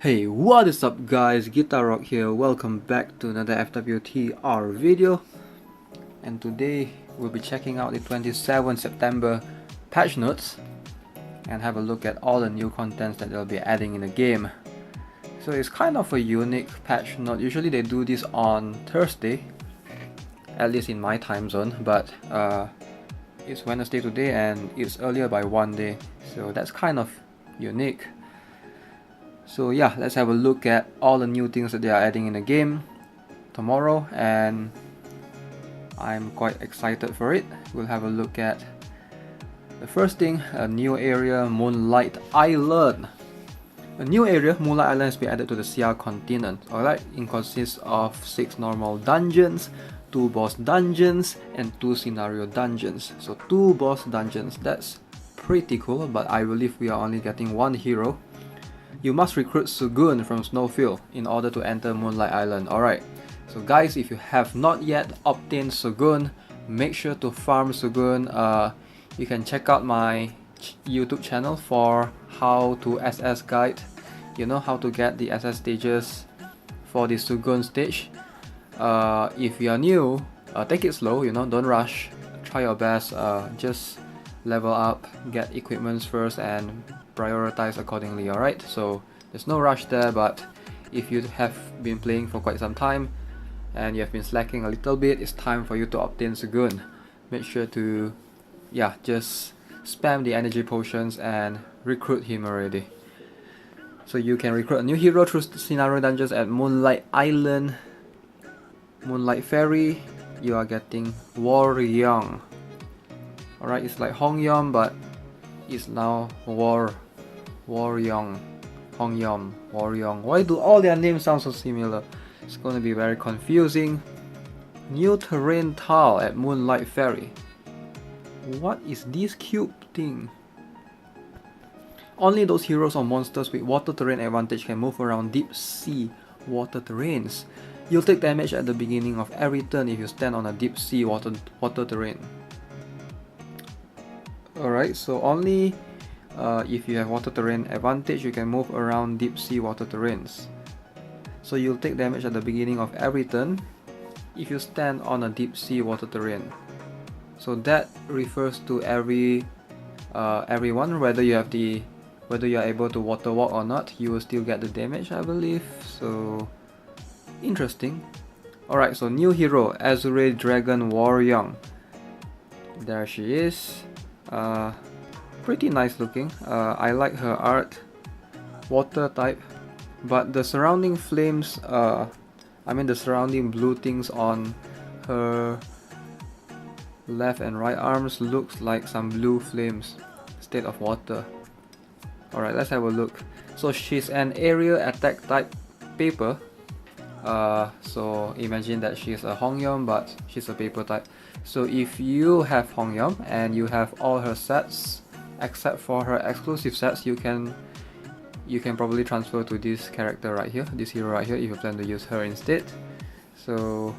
Hey, what is up guys, GuitarRock here, welcome back to another FWTR video. And today we'll be checking out the 27th September patch notes and have a look at all the new contents that they'll be adding in the game. So it's kind of a unique patch note. Usually they do this on Thursday, at least in my time zone, but it's Wednesday today and it's earlier by one day, so that's kind of unique. So yeah, let's have a look at all the new things that they are adding in the game tomorrow, and I'm quite excited for it. We'll have a look at the first thing, a new area, Moonlight Island. A new area, Moonlight Island, has been added to the CR continent. Alright, it consists of 6 normal dungeons, 2 boss dungeons, and 2 scenario dungeons. So 2 boss dungeons, that's pretty cool, but I believe we are only getting 1 hero. You must recruit Sugun from Snowfield in order to enter Moonlight Island. Alright, so guys, if you have not yet obtained Sugun, make sure to farm Sugun. You can check out my YouTube channel for how to SS guide, you know, how to get the SS stages for the Sugun stage. If you are new, take it slow, you know, don't rush, try your best, just level up, get equipments first and prioritize accordingly. Alright, so there's no rush there, but if you have been playing for quite some time and you have been slacking a little bit, it's time for you to obtain Sugun. Make sure to, yeah, just spam the energy potions and recruit him already. So you can recruit a new hero through scenario dungeons at Moonlight Island. Moonlight Ferry, you are getting Waryoung. Alright, it's like Hongyom, but it's now Waryoung. Hongyom, Waryoung. Why do all their names sound so similar? It's going to be very confusing. New terrain tile at Moonlight Ferry. What is this cube thing? Only those heroes or monsters with water terrain advantage can move around deep sea water terrains. You'll take damage at the beginning of every turn if you stand on a deep sea water terrain. Alright, so only if you have water terrain advantage, you can move around deep sea water terrains. So you'll take damage at the beginning of every turn if you stand on a deep sea water terrain. So that refers to everyone, whether you are able to water walk or not, you will still get the damage, I believe. So interesting. Alright, so new hero, Azure Dragon Waryoung. There she is. Pretty nice looking. I like her art. Water type, but the surrounding flames, the surrounding blue things on her left and right arms looks like some blue flames instead of water. Alright, let's have a look. So she's an area attack type paper. So imagine that she's a Hongyom, but she's a paper type. So if you have Hongyom and you have all her sets except for her exclusive sets, you can probably transfer to this character right here, this hero right here, if you plan to use her instead. So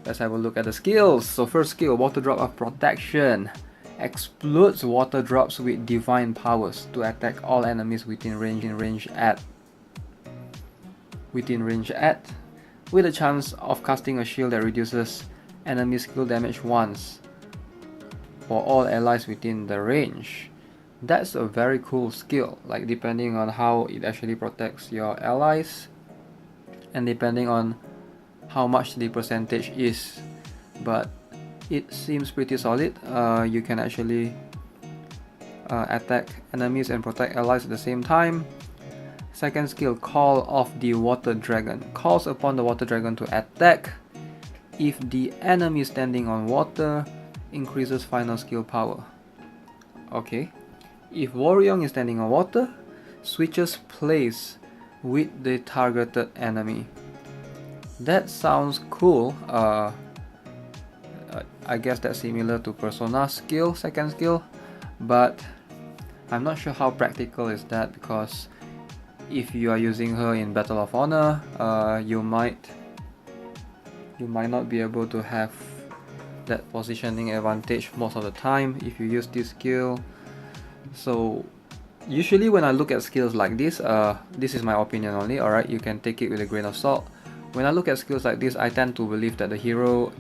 let's have a look at the skills. So first skill, water drop of protection. Explodes water drops with divine powers to attack all enemies within range at with a chance of casting a shield that reduces enemy skill damage once for all allies within the range. That's a very cool skill, like depending on how it actually protects your allies and depending on how much the percentage is, but it seems pretty solid. You can actually attack enemies and protect allies at the same time. Second skill, Call of the Water Dragon. Calls upon the Water Dragon to attack. If the enemy standing on water, increases final skill power. Okay. If Waryoung is standing on water, switches place with the targeted enemy. That sounds cool. I guess that's similar to Persona's skill, second skill, but I'm not sure how practical is that, because if you are using her in Battle of Honor, you might not be able to have that positioning advantage most of the time if you use this skill. So Usually when I look at skills like this is my opinion only, alright, you can take it with a grain of salt. When I look at skills like this, I tend to believe that the hero,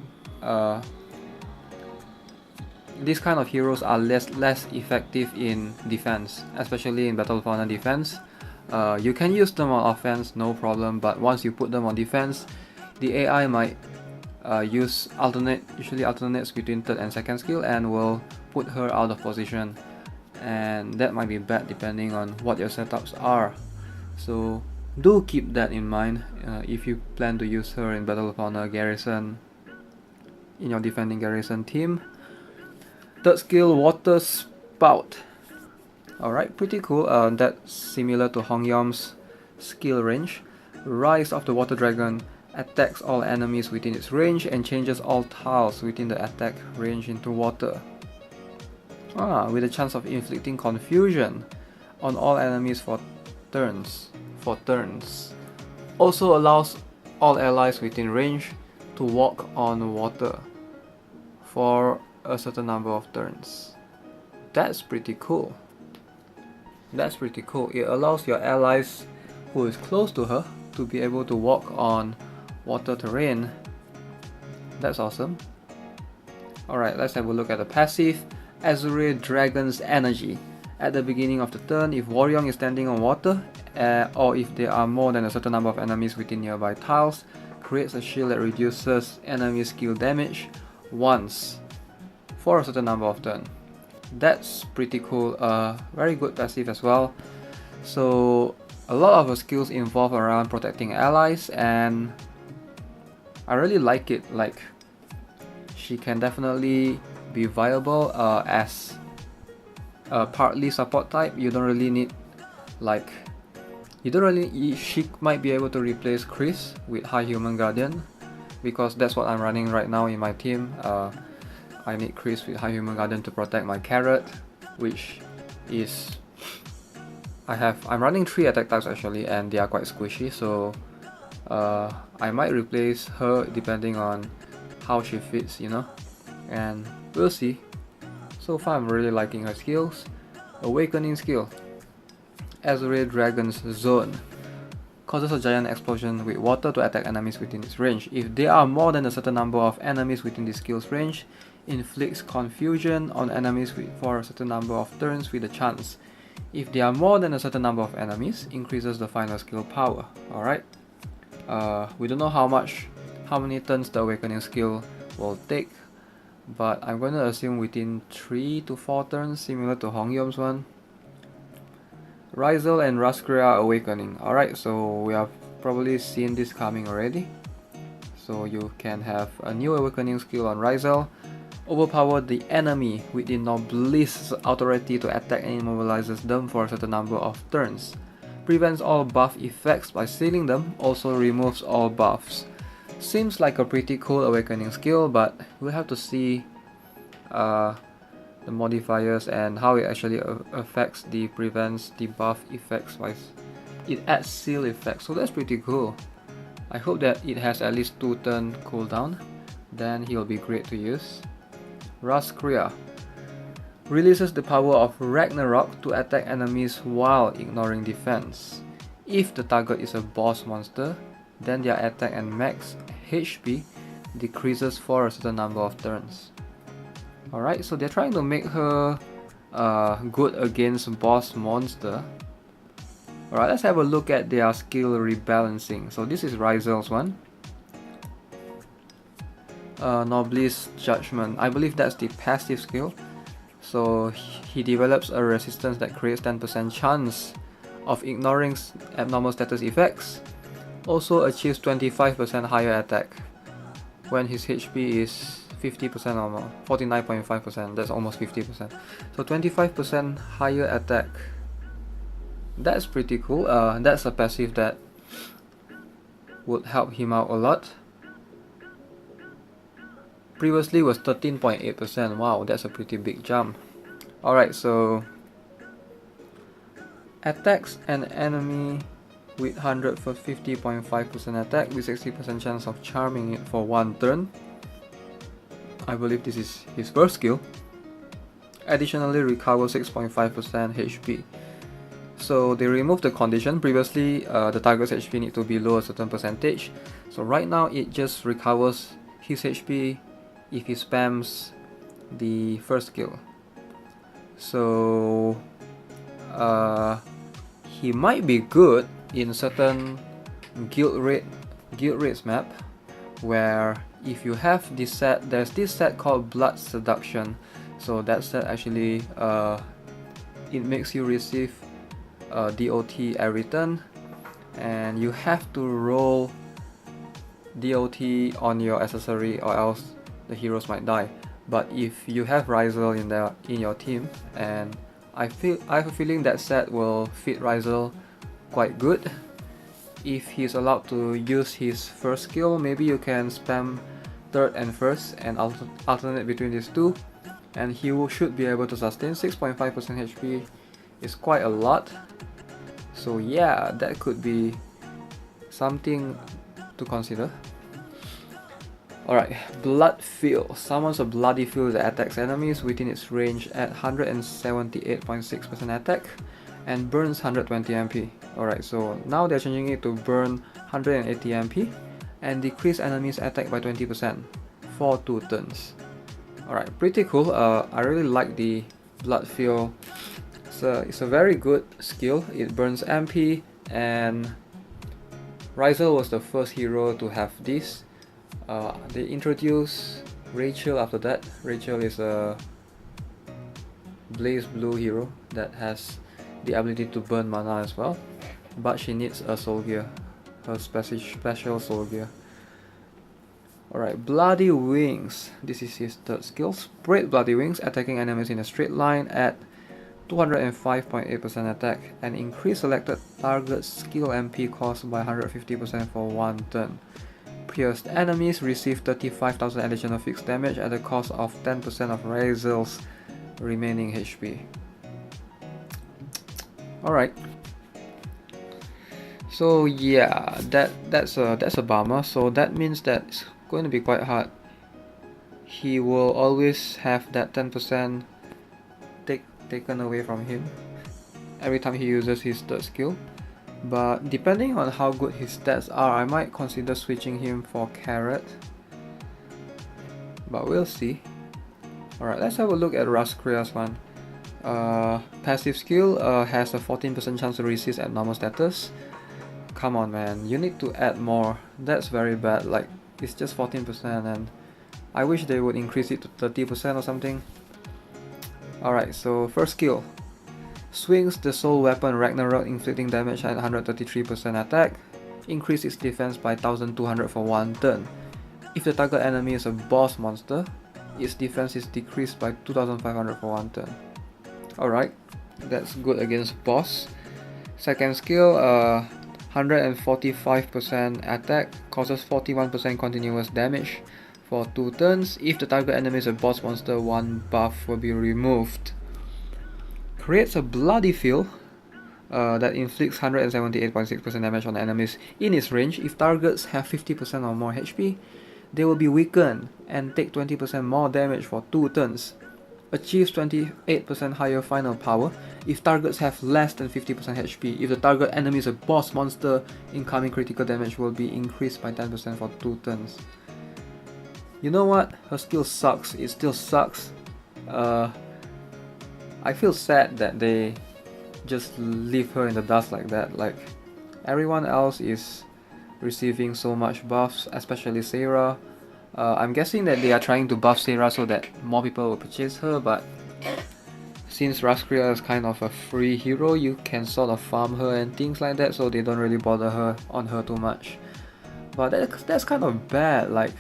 these kind of heroes are less effective in defense, especially in Battle of Honor defense. You can use them on offense, no problem, but once you put them on defense, the AI might usually alternates between third and second skill and will put her out of position, and that might be bad depending on what your setups are. So do keep that in mind if you plan to use her in Battle of Honor garrison, in your defending garrison team. Third skill, Water Spout. Alright, pretty cool. That's similar to Hongyom's skill range. Rise of the Water Dragon attacks all enemies within its range and changes all tiles within the attack range into water. With a chance of inflicting confusion on all enemies for turns. Also allows all allies within range to walk on water for a certain number of turns. That's pretty cool. It allows your allies who is close to her to be able to walk on water terrain. That's awesome. Alright, let's have a look at the passive. Azure Dragon's Energy. At the beginning of the turn, if Waryoung is standing on water, or if there are more than a certain number of enemies within nearby tiles, creates a shield that reduces enemy skill damage once for a certain number of turns. That's pretty cool. Very good passive as well. So a lot of her skills involve around protecting allies, and I really like it. Like, she can definitely be viable as a partly support type. You don't really need, like, she might be able to replace Chris with High Human Guardian, because that's what I'm running right now in my team. I need Chris with High Human Guardian to protect my carrot, which is I'm running 3 attack types actually, and they are quite squishy, so I might replace her depending on how she fits, you know, and we'll see. So far I'm really liking her skills. Awakening skill, Azure Dragon's Zone. Causes a giant explosion with water to attack enemies within its range. If there are more than a certain number of enemies within the skill's range, inflicts confusion on enemies for a certain number of turns with a chance. If there are more than a certain number of enemies, increases the final skill power. Alright. We don't know how many turns the awakening skill will take, but I'm going to assume within 3 to 4 turns, similar to Hongyom's one. Raizel and Raskreia Awakening. Alright, so we have probably seen this coming already. So you can have a new awakening skill on Raizel. Overpower the enemy with the Noblesse authority to attack and immobilizes them for a certain number of turns. Prevents all buff effects by sealing them, also removes all buffs. Seems like a pretty cool awakening skill, but we'll have to see the modifiers and how it actually affects the prevents the buff effects wise. It adds seal effects, so that's pretty cool. I hope that it has at least 2 turn cooldown, then he'll be great to use. Raskreia releases the power of Ragnarok to attack enemies while ignoring defense. If the target is a boss monster, then their attack and max HP decreases for a certain number of turns. Alright, so they're trying to make her good against boss monster. Alright, let's have a look at their skill rebalancing. So this is Raizel's one. Noblesse Judgment. I believe that's the passive skill. So he develops a resistance that creates 10% chance of ignoring abnormal status effects. Also achieves 25% higher attack when his HP is 50% or more, 49.5%, that's almost 50%. So 25% higher attack. That's pretty cool. That's a passive that would help him out a lot. Previously was 13.8%. Wow, that's a pretty big jump. Alright, so attacks an enemy with 150.5% attack with 60% chance of charming it for 1 turn. I believe this is his first skill. Additionally, recover 6.5% HP. So they removed the condition. Previously the target's HP need to be below a certain percentage. So right now it just recovers his HP if he spams the first skill. So he might be good in certain guild raids map, where if you have this set, there's this set called Blood Seduction. So that set actually it makes you receive DOT every turn, and you have to roll DOT on your accessory or else the heroes might die. But if you have Raizel in your team, and I have a feeling that set will fit Raizel quite good. If he's allowed to use his first skill, maybe you can spam third and first and alternate between these two, and he should be able to sustain. 6.5% HP is quite a lot. So yeah, that could be something to consider. Alright, Blood Field. Summons a bloody field that attacks enemies within its range at 178.6% attack and burns 120 MP. Alright, so now they're changing it to burn 180 MP and decrease enemies attack by 20% for 2 turns. Alright, pretty cool. I really like the Blood Field. It's a very good skill. It burns MP, and Raizel was the first hero to have this. They introduced Raizel after that. Raizel is a Blaze Blue hero that has the ability to burn mana as well, but she needs a soul gear, her special soul gear. Alright, Bloody Wings. This is his third skill. Spread Bloody Wings, attacking enemies in a straight line at 205.8% attack and increase selected target's skill MP cost by 150% for 1 turn. Pierced enemies receive 35,000 additional fixed damage at the cost of 10% of Raizel's remaining HP. Alright. So yeah, that's a bummer. So that means that it's going to be quite hard. He will always have that 10% taken away from him every time he uses his third skill. But depending on how good his stats are, I might consider switching him for Carrot, but we'll see. Alright, let's have a look at Raskreia's one. Passive skill has a 14% chance to resist at normal status. Come on man, you need to add more. That's very bad. Like, it's just 14%, and I wish they would increase it to 30% or something. Alright, so first skill. Swings the soul weapon Ragnarok, inflicting damage at 133% attack. Increase its defense by 1200 for 1 turn. If the target enemy is a boss monster, its defense is decreased by 2500 for 1 turn. Alright, that's good against boss. Second skill, 145% attack, causes 41% continuous damage for 2 turns. If the target enemy is a boss monster, 1 buff will be removed. Creates a bloody field that inflicts 178.6% damage on enemies in its range. If targets have 50% or more HP, they will be weakened and take 20% more damage for 2 turns. Achieves 28% higher final power if targets have less than 50% HP. If the target enemy is a boss monster, incoming critical damage will be increased by 10% for 2 turns. You know what? Her skill sucks. It still sucks. I feel sad that they just leave her in the dust like that. Like, everyone else is receiving so much buffs, especially Sarah. I'm guessing that they are trying to buff Sarah so that more people will purchase her, but since Raskreia is kind of a free hero, you can sort of farm her and things like that, so they don't really bother her too much. But that's kind of bad. Like,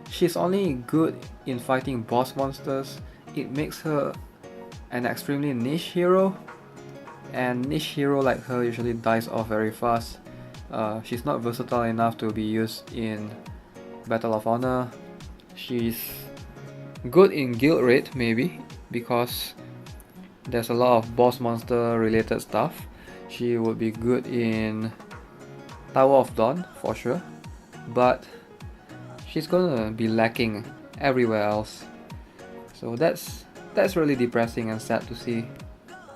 she's only good in fighting boss monsters. It makes her an extremely niche hero, and niche hero like her usually dies off very fast. She's not versatile enough to be used in Battle of Honor. She's good in guild raid maybe, because there's a lot of boss monster related stuff. She would be good in Tower of Dawn for sure, but she's gonna be lacking everywhere else. So that's really depressing and sad to see.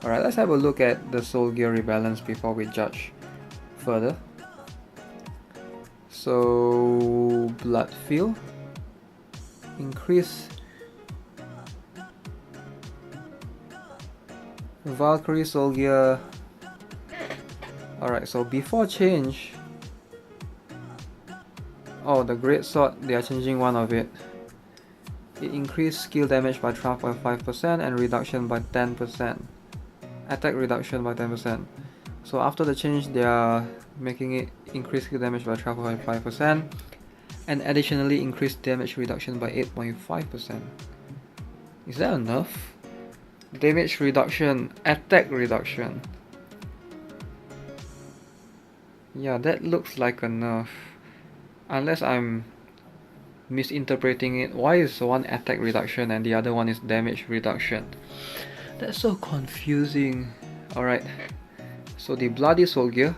Alright, let's have a look at the soul gear rebalance before we judge further. So, blood feel, increase. Valkyrie soul gear. Alright, so before change, oh, the great sword, they are changing one of it. It increased skill damage by 12.5% and reduction by 10%. Attack reduction by 10%. So after the change, they are making it increase skill damage by 12.5% and additionally increase damage reduction by 8.5%. Is that enough? Damage reduction, attack reduction. Yeah, that looks like enough. Unless I'm misinterpreting it. Why is one attack reduction and the other one is damage reduction? That's so confusing. Alright, so the bloody soul gear,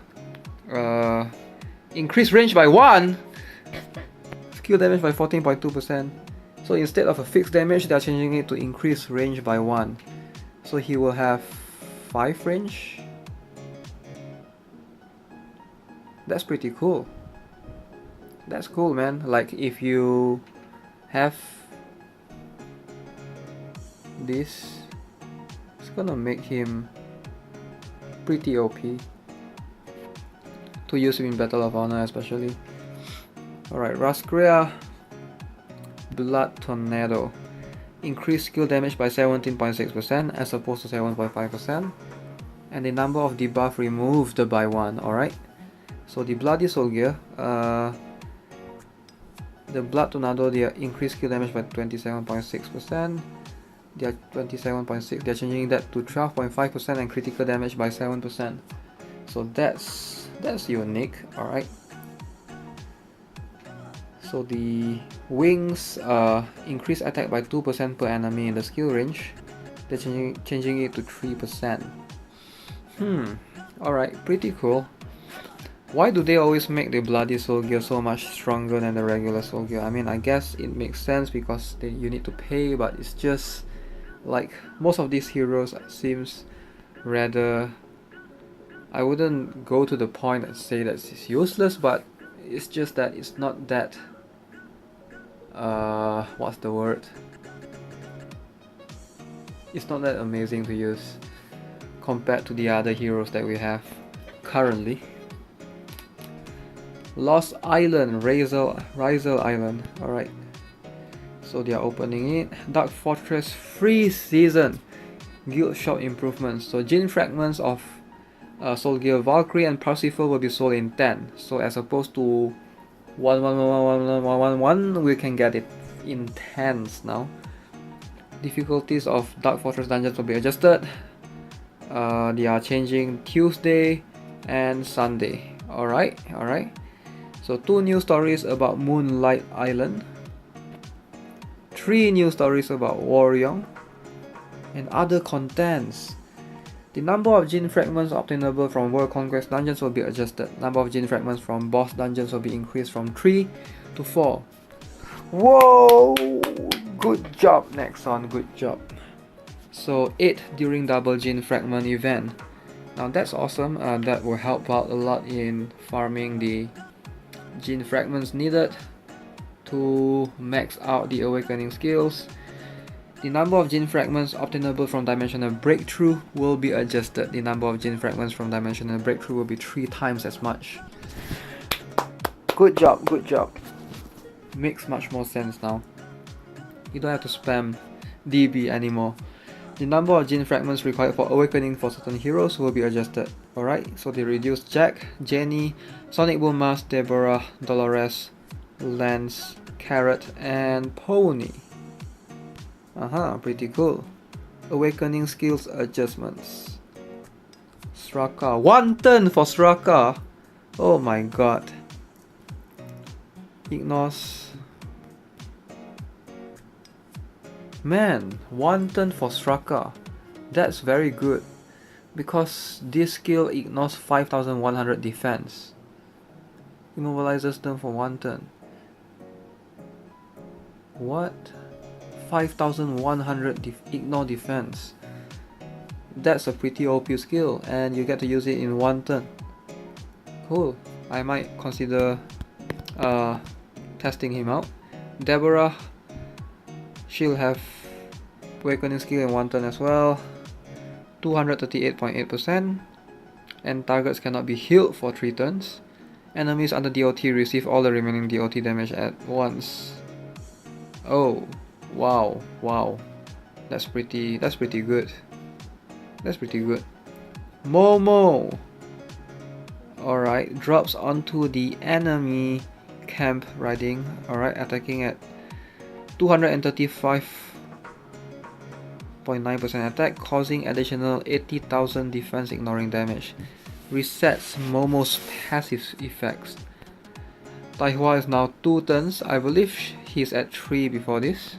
increase range by 1, skill damage by 14.2%. So instead of a fixed damage, they are changing it to increase range by 1. So he will have 5 range. That's pretty cool. That's cool, man. Like if you have this, it's gonna make him pretty OP to use him in Battle of Honor especially. Alright, Raskreia Blood Tornado. Increase skill damage by 17.6% as opposed to 7.5%. And the number of debuff removed by 1, alright? So the Bloody Soul Gear, the Blood Tornado, they increase skill damage by 27.6%. They are 27.6. They are changing that to 12.5% and critical damage by 7%. So that's unique. All right. So the wings increase attack by 2% per enemy in the skill range. They're changing it to 3%. All right, pretty cool. Why do they always make the Bloody Soul Gear so much stronger than the regular Soul Gear? I mean, I guess it makes sense because you need to pay, but it's just like most of these heroes seems rather, I wouldn't go to the point and say that it's useless, but it's just that it's not that what's the word? It's not that amazing to use compared to the other heroes that we have currently. Lost Island, Raizel Island. Alright. So they are opening it. Dark Fortress free season. Guild shop improvements. So gene fragments of Soul Gear Valkyrie and Parsifal will be sold in 10. So as opposed to 1, we can get it in 10s now. Difficulties of Dark Fortress dungeons will be adjusted. They are changing Tuesday and Sunday. Alright. So 2 new stories about Moonlight Island. 3 new stories about Waryoung. And other contents. The number of gene fragments obtainable from World Conquest dungeons will be adjusted. Number of gene fragments from boss dungeons will be increased from 3 to 4. Whoa! Good job, Nexon, good job. So 8 during double gene fragment event. Now that's awesome. That will help out a lot in farming the gene fragments needed to max out the awakening skills. The number of gene fragments obtainable from Dimensional Breakthrough will be adjusted. The number of gene fragments from Dimensional Breakthrough will be 3 times as much. Good job, good job. Makes much more sense now. You don't have to spam DB anymore. The number of gene fragments required for awakening for certain heroes will be adjusted. Alright, so they reduced Jack, Jenny, Sonic Boom Mask, Deborah, Dolores, Lance, Carrot, and Pony. Pretty cool. Awakening skills adjustments. Straka. 1 turn for Straka! Oh my god. Ignores. Man, 1 turn for Straka. That's very good. Because this skill ignores 5100 defense. Immobilizes them for 1 turn. What? 5100 ignore defense. That's a pretty OP skill, and you get to use it in one turn. Cool. I might consider testing him out. Deborah, she'll have awakening skill in one turn as well. 238.8%, and targets cannot be healed for 3 turns. Enemies under DOT receive all the remaining DOT damage at once. Oh, wow, that's pretty good. Momo, alright, drops onto the enemy camp riding, alright, attacking at 235.9% attack, causing additional 80,000 defense ignoring damage. Resets Momo's passive effects. Taihua is now 2 turns. I believe he's at 3 before this.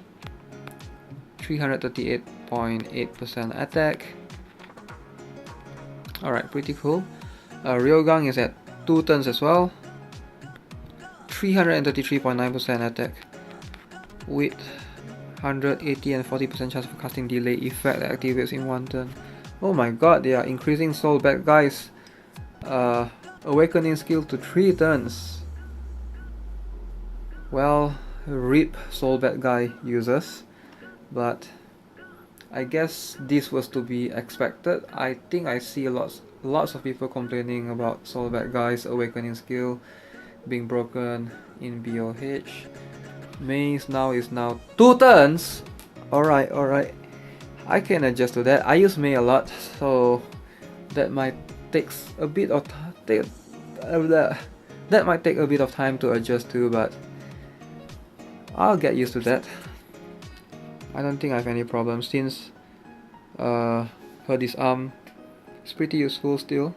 338.8% attack. Alright, pretty cool. Waryoung is at 2 turns as well. 333.9% attack with 180 and 40% chance of casting delay effect that activates in 1 turn. Oh my god, they are increasing soul bad guys awakening skill to 3 turns. Well, RIP soul bad guy users, but I guess this was to be expected. I think I see lots of people complaining about soul bad guys awakening skill being broken in BOH. Maze now is 2 turns. Alright, I can adjust to that. I use May a lot, so that might take a bit of time to adjust to, but I'll get used to that. I don't think I have any problems since her disarm is pretty useful still.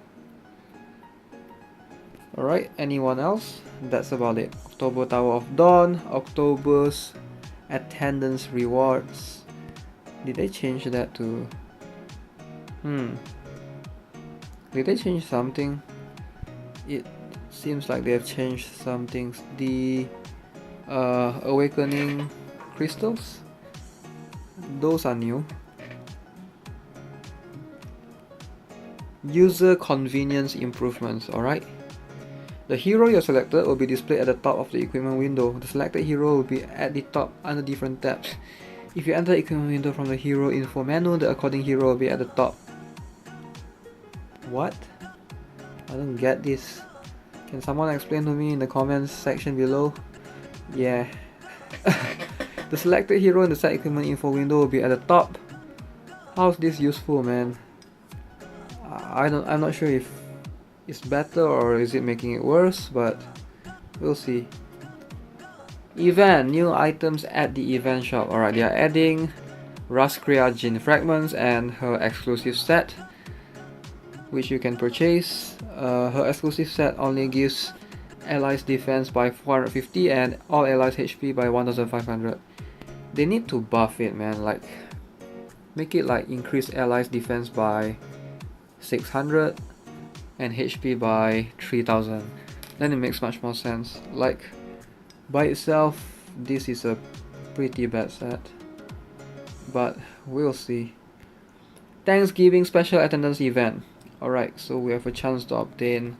Alright, anyone else? That's about it. October Tower of Dawn, October's attendance rewards. Did they change that to... Did they change something? It seems like they have changed some things. The awakening crystals, those are new. User convenience improvements, alright. The hero you selected will be displayed at the top of the equipment window. The selected hero will be at the top under different tabs. If you enter the equipment window from the hero info menu, the according hero will be at the top. What? I don't get this. Can someone explain to me in the comments section below? Yeah. The selected hero in the set equipment info window will be at the top. How's this useful, man? I'm not sure if it's better or is it making it worse, but we'll see. Event, new items at the event shop. Alright, they are adding Raskreia Gene Fragments and her exclusive set, which you can purchase. Her exclusive set only gives allies defense by 450 and all allies HP by 1500. They need to buff it, man, like make it like increase allies defense by 600 and HP by 3000. Then it makes much more sense. Like by itself, this is a pretty bad set, but we'll see. Thanksgiving special attendance event. Alright, so we have a chance to obtain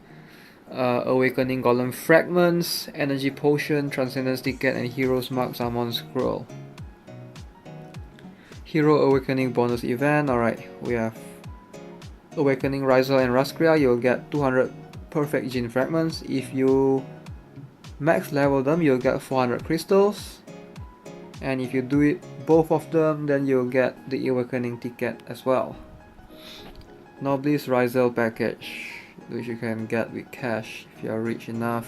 Awakening Golem Fragments, Energy Potion, Transcendence Ticket, and Hero's Mark Summon Scroll. Hero Awakening bonus event. Alright, we have Awakening Raizel and Raskreia. You'll get 200 perfect gene fragments. If you max level them, you'll get 400 crystals. And if you do it both of them, then you'll get the Awakening ticket as well. Noblesse Raizel package, which you can get with cash if you are rich enough.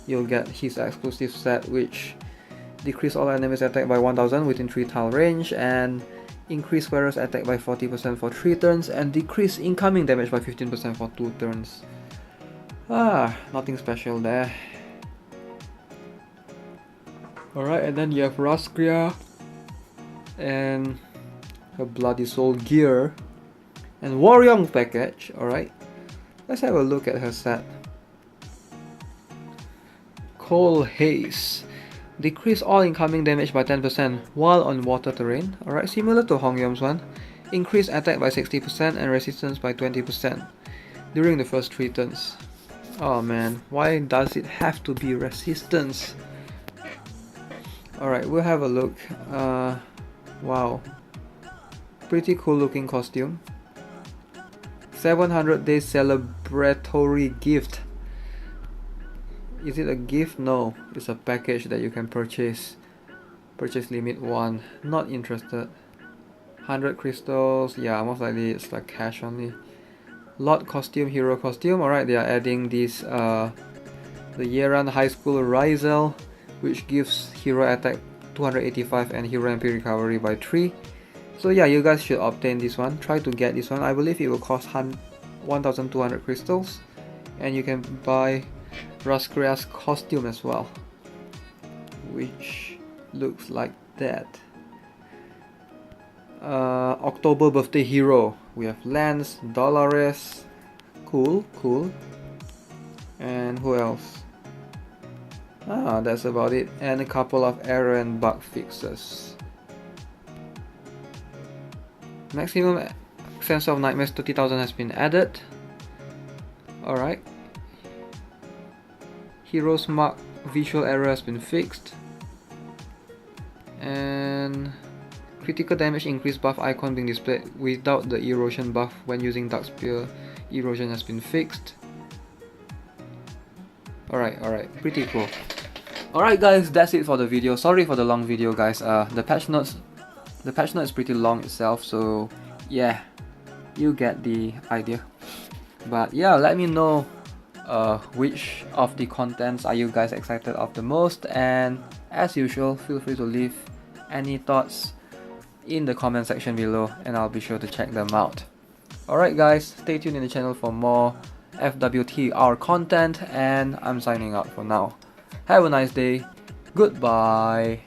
You'll get his exclusive set, which decrease all enemies attack by 1000 within 3 tile range, and increase wearer's attack by 40% for 3 turns, and decrease incoming damage by 15% for 2 turns. Nothing special there. Alright, and then you have Raskreia and her Bloody Soul gear and Waryoung package. Alright, let's have a look at her set. Cold Haze, decrease all incoming damage by 10% while on water terrain. Alright, similar to Hongyom's one. Increase attack by 60% and resistance by 20% during the first 3 turns. Oh man, why does it have to be resistance? Alright, we'll have a look. Wow. Pretty cool looking costume. 700 days celebratory gift. Is it a gift? No, it's a package that you can purchase. Purchase limit 1. Not interested. 100 crystals. Yeah, most likely it's like cash only. Lord costume, hero costume. Alright, they are adding this the Yeran High School Raizel, which gives hero attack 285 and hero MP recovery by 3. So yeah, you guys should obtain this one. Try to get this one. I believe it will cost 1200 crystals, and you can buy Raskreia's costume as well, which looks like that. October birthday hero. We have Lance, Dolores. Cool. And who else? That's about it. And a couple of error and bug fixes. Maximum sense of nightmares 30,000 has been added. Alright. Heroes mark visual error has been fixed. And critical damage increase buff icon being displayed without the erosion buff when using Dark Spear erosion has been fixed. Alright, pretty cool. Alright guys, that's it for the video. Sorry for the long video guys. The patch note is pretty long itself, so yeah, you get the idea. But yeah, let me know which of the contents are you guys excited of the most, and as usual, feel free to leave any thoughts in the comment section below and I'll be sure to check them out. Alright guys, stay tuned in the channel for more FWTR content, and I'm signing out for now. Have a nice day. Goodbye.